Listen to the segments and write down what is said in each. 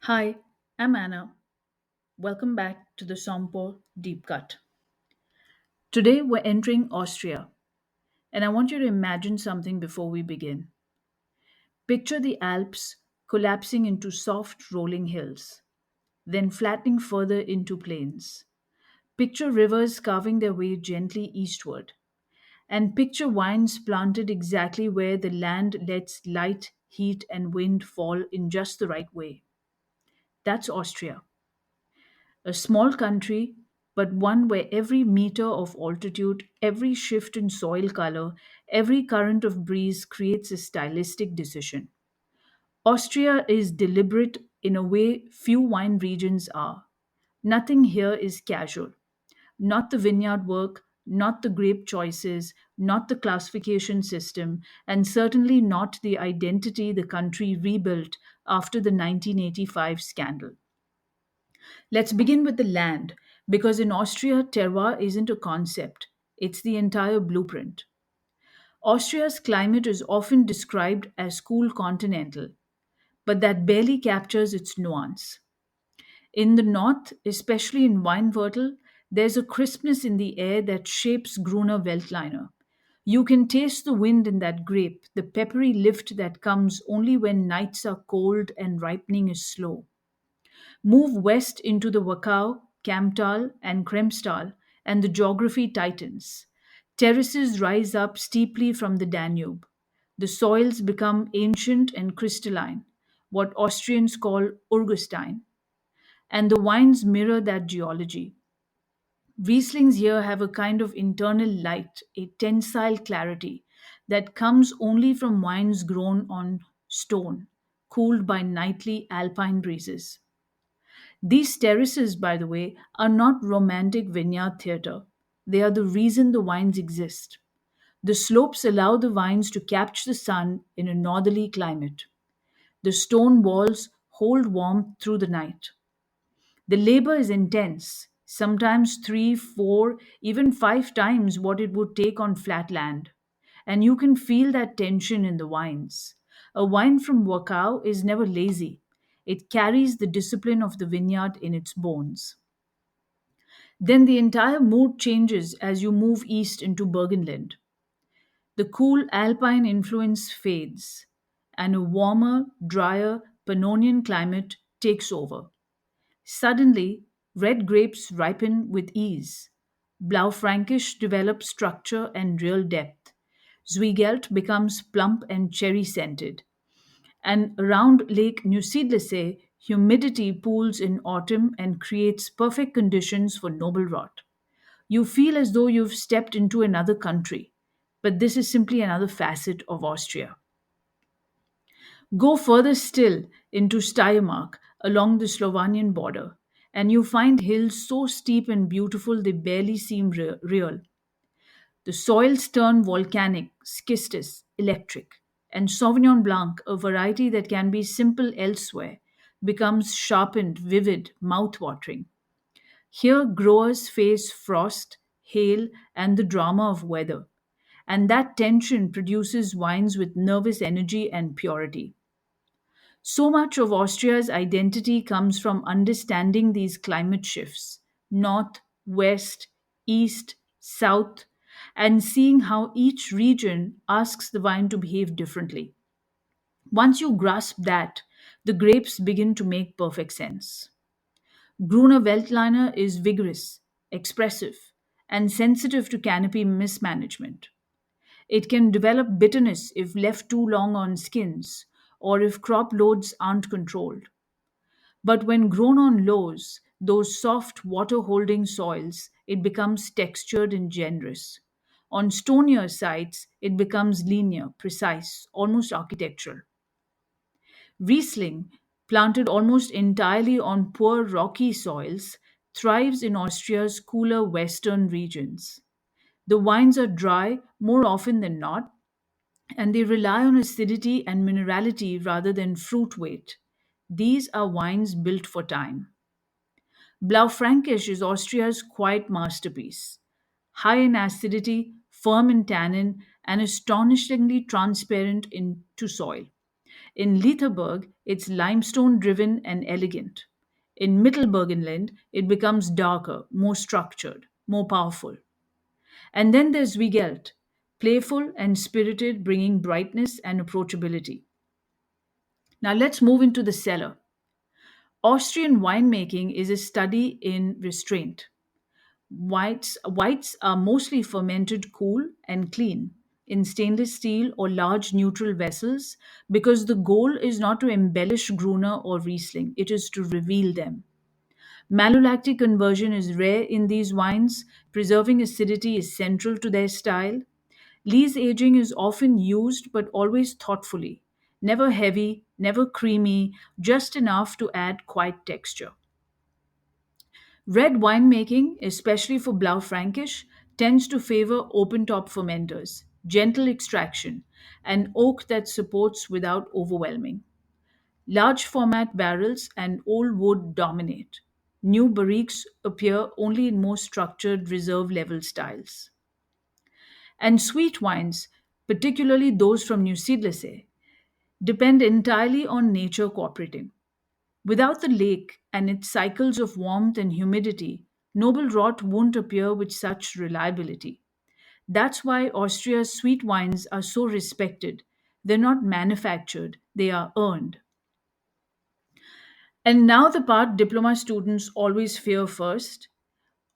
Hi, I'm Anna. Welcome back to the Sommpour Deep-Cut. Today we're entering Austria, and I want you to imagine something before we begin. Picture the Alps collapsing into soft rolling hills, then flattening further into plains. Picture rivers carving their way gently eastward, and picture vines planted exactly where the land lets light, heat, and wind fall in just the right way. That's Austria. A small country, but one where every meter of altitude, every shift in soil color, every current of breeze creates a stylistic decision. Austria is deliberate in a way few wine regions are. Nothing here is casual. Not the vineyard work, not the grape choices, not the classification system, and certainly not the identity the country rebuilt after the 1985 scandal. Let's begin with the land, because in Austria, terroir isn't a concept, it's the entire blueprint. Austria's climate is often described as cool continental, but that barely captures its nuance. In the north, especially in Weinviertel, there's a crispness in the air that shapes Gruner Veltliner. You can taste the wind in that grape, the peppery lift that comes only when nights are cold and ripening is slow. Move west into the Wachau, Kamptal, and Kremstal, and the geography tightens. Terraces rise up steeply from the Danube. The soils become ancient and crystalline, what Austrians call Urgestein, and the wines mirror that geology. Rieslings here have a kind of internal light, a tensile clarity that comes only from wines grown on stone, cooled by nightly alpine breezes. These terraces, by the way, are not romantic vineyard theatre. They are the reason the wines exist. The slopes allow the vines to catch the sun in a northerly climate. The stone walls hold warmth through the night. The labor is intense, sometimes three, four, even five times what it would take on flat land. And you can feel that tension in the wines. A wine from Wachau is never lazy. It carries the discipline of the vineyard in its bones. Then the entire mood changes as you move east into Burgenland. The cool alpine influence fades, and a warmer, drier Pannonian climate takes over. Suddenly, red grapes ripen with ease. Blaufränkisch develops structure and real depth. Zweigelt becomes plump and cherry scented. And around Lake Neusiedlersee, humidity pools in autumn and creates perfect conditions for noble rot. You feel as though you've stepped into another country, but this is simply another facet of Austria. Go further still into Steiermark along the Slovenian border, and you find hills so steep and beautiful they barely seem real. The soils turn volcanic, schistous, electric, and Sauvignon Blanc, a variety that can be simple elsewhere, becomes sharpened, vivid, mouth-watering. Here, growers face frost, hail, and the drama of weather, and that tension produces wines with nervous energy and purity. So much of Austria's identity comes from understanding these climate shifts north, west, east, south, and seeing how each region asks the wine to behave differently. Once you grasp that, the grapes begin to make perfect sense. Gruner Veltliner is vigorous, expressive, and sensitive to canopy mismanagement. It can develop bitterness if left too long on skins or if crop loads aren't controlled. But when grown on lows, those soft water holding soils, it becomes textured and generous. On stonier sites, it becomes linear, precise, almost architectural. Riesling, planted almost entirely on poor rocky soils, thrives in Austria's cooler western regions. The wines are dry more often than not, and they rely on acidity and minerality rather than fruit weight. These are wines built for time. Blaufränkisch is Austria's quiet masterpiece. High in acidity, firm in tannin, and astonishingly transparent into soil. In Letherberg, it's limestone driven and elegant. In Mittelburgenland, it becomes darker, more structured, more powerful. And then there's Wiegelt, playful and spirited, bringing brightness and approachability. Now let's move into the cellar. Austrian winemaking is a study in restraint. Whites are mostly fermented cool and clean in stainless steel or large neutral vessels because the goal is not to embellish Gruner or Riesling, it is to reveal them. Malolactic conversion is rare in these wines. Preserving acidity is central to their style. Lees aging is often used but always thoughtfully. Never heavy, never creamy, just enough to add quiet texture. Red winemaking, especially for Blaufränkisch, tends to favor open top fermenters, gentle extraction, and oak that supports without overwhelming. Large format barrels and old wood dominate. New barriques appear only in more structured reserve level styles. And sweet wines, particularly those from New Seedlesse, depend entirely on nature cooperating. Without the lake and its cycles of warmth and humidity, noble rot won't appear with such reliability. That's why Austria's sweet wines are so respected. They're not manufactured, they are earned. And now the part diploma students always fear first: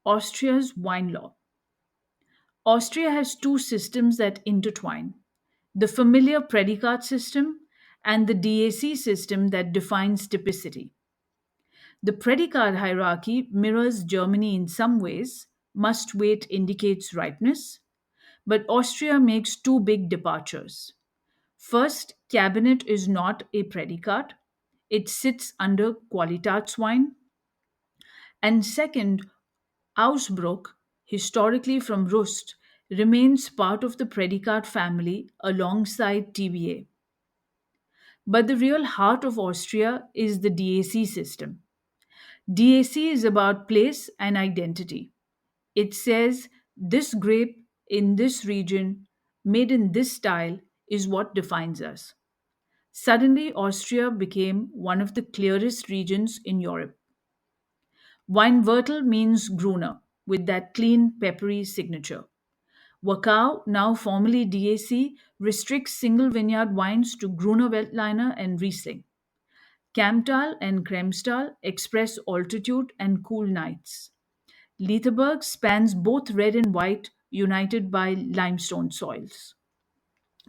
Austria's wine law. Austria has two systems that intertwine: the familiar Prädikat system and the DAC system that defines typicity. The Prädikat hierarchy mirrors Germany in some ways. Must wait indicates ripeness, but Austria makes two big departures. First, cabinet is not a Prädikat, it sits under Qualitätswein. And second, Ausbruch, historically from Rust, remains part of the Prädikat family alongside TBA. But the real heart of Austria is the DAC system. DAC is about place and identity. It says this grape in this region, made in this style, is what defines us. Suddenly, Austria became one of the clearest regions in Europe. Weinviertel means Gruner, with that clean, peppery signature. Wachau, now formerly DAC, restricts single vineyard wines to Gruner Veltliner and Riesling. Kamptal and Kremstal express altitude and cool nights. Letherberg spans both red and white, united by limestone soils.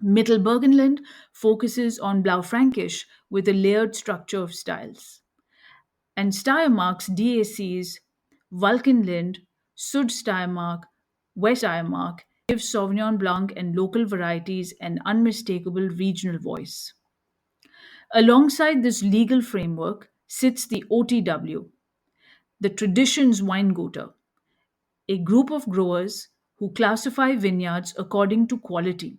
Mittelburgenland focuses on Blaufränkisch with a layered structure of styles. And Steiermark's DACs, Vulcanland, Südsteiermark, West Steiermark, give Sauvignon Blanc and local varieties an unmistakable regional voice. Alongside this legal framework sits the OTW, the Traditions Weinguter, a group of growers who classify vineyards according to quality.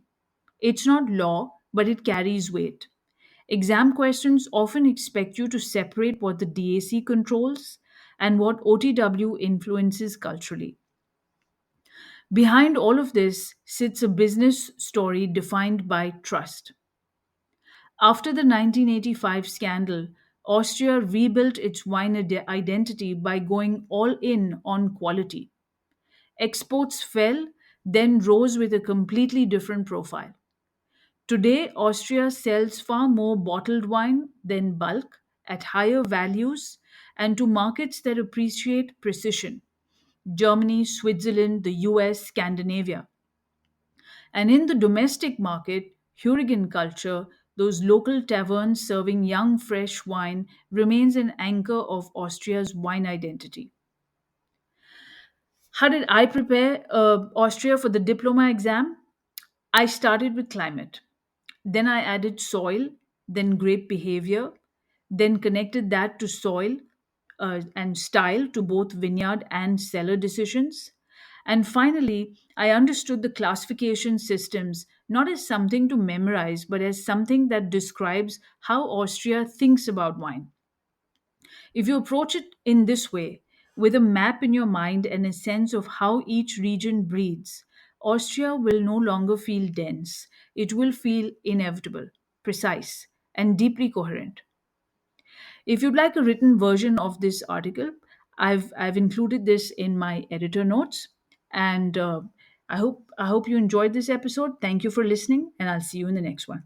It's not law, but it carries weight. Exam questions often expect you to separate what the DAC controls and what OTW influences culturally. Behind all of this sits a business story defined by trust. After the 1985 scandal, Austria rebuilt its wine identity by going all in on quality. Exports fell, then rose with a completely different profile. Today, Austria sells far more bottled wine than bulk at higher values and to markets that appreciate precision: Germany, Switzerland, the US, Scandinavia. And in the domestic market, Hurigan culture, those local taverns serving young, fresh wine, remains an anchor of Austria's wine identity. How did I prepare Austria for the diploma exam? I started with climate. Then I added soil, then grape behavior, then connected that to soil and style to both vineyard and cellar decisions. And finally, I understood the classification systems not as something to memorize, but as something that describes how Austria thinks about wine. If you approach it in this way, with a map in your mind and a sense of how each region breathes, Austria will no longer feel dense. It will feel inevitable, precise, and deeply coherent. If you'd like a written version of this article, I've included this in my editor notes, and I hope you enjoyed this episode. Thank you for listening, and I'll see you in the next one.